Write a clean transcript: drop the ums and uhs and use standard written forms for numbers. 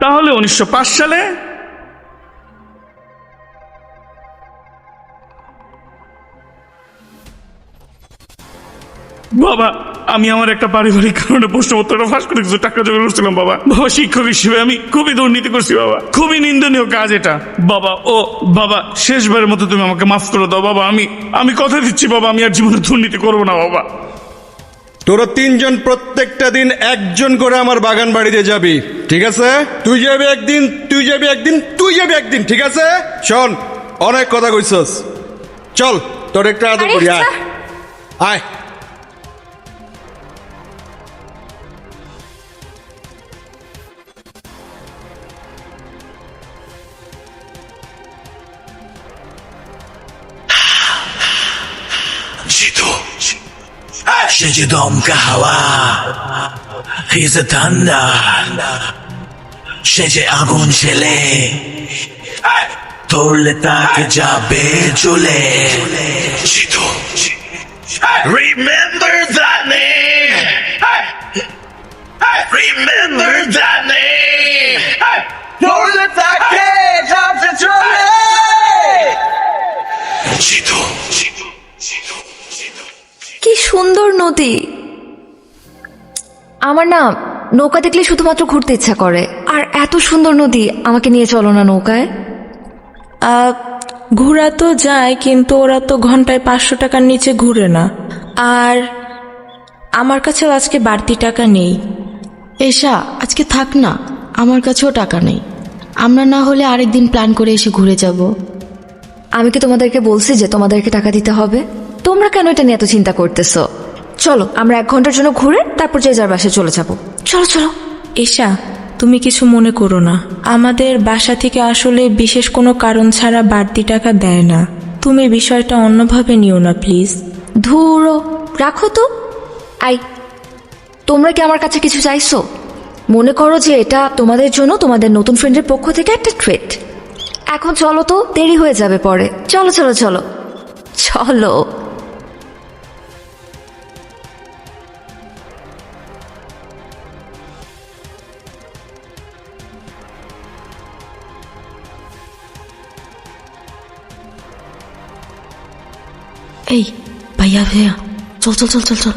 তাহলে 1905 সালে বাবা আমি আমার একটা পারিবারিক কারণে প্রশ্নপত্রটা ফাঁস করে কিছু টাকা জোগাড় করছিলাম বাবা। বাবা শিক্ষক হিসেবে আমি খুবই দুর্নীতি করছি বাবা, খুবই নিন্দনীয় কাজ এটা বাবা। ও বাবা শেষবারের মতো তুমি আমাকে মাফ করে দাও বাবা। আমি কথা দিচ্ছি বাবা, আমি আর জীবনে দুর্নীতি করবো না বাবা। তোরা তিনজন প্রত্যেকটা দিন একজন করে আমার বাগান বাড়িতে যাবি, ঠিক আছে? তুই যাবি একদিন, তুই যাবি একদিন, তুই যাবি একদিন, ঠিক আছে? শোন, অনেক কথা কইছস, চল তোর একটা আদর করি। আয় আয়। সে যে দমকা হাওয়া, He's a thunder, সে যে আগুন ছেলে, ধরলে তাকে যাবে চলে। Remember that name, remember that name, ধরলে তাকে যাবে চলে। কি সুন্দর নদী। আমার না নৌকা দেখলে শুধুমাত্র ঘুরতে ইচ্ছা করে। আর এত সুন্দর নদী, আমাকে নিয়ে চলো না নৌকায়। ঘোরা তো যায়, কিন্তু ওরা তো ঘন্টায় 500 টাকার নিচে ঘুরে না। আর আমার কাছেও আজকে বাড়তি টাকা নেই। এশা আজকে থাক না, আমার কাছেও টাকা নেই। আমরা না হলে আরেকদিন প্ল্যান করে এসে ঘুরে যাব। আমি কি তোমাদেরকে বলছি যে তোমাদেরকে টাকা দিতে হবে? তোমরা কেন এটা নিয়ে এত চিন্তা করতেছো? চলো আমরা 1 ঘন্টার জন্য ঘুরে তারপর যে যার বাসায় চলে যাবো। চলো চলো। এশা তুমি কিছু মনে করো না, আমাদের বাসা থেকে আসলে বিশেষ কোনো কারণ ছাড়া বাড়তি টাকা দেয় না। তুমি বিষয়টা অন্যভাবে নিও না প্লিজ। ধুরো, রাখো তো। আই, তোমরা কি আমার কাছে কিছু চাইছো? মনে করো যে এটা তোমাদের জন্য তোমাদের নতুন ফ্রেন্ডের পক্ষ থেকে একটা ট্রিট। এখন চলো তো, দেরি হয়ে যাবে পরে। চলো চলো চলো চলো। এই ভাইয়া ভাইয়া, চল চল চল চল চল।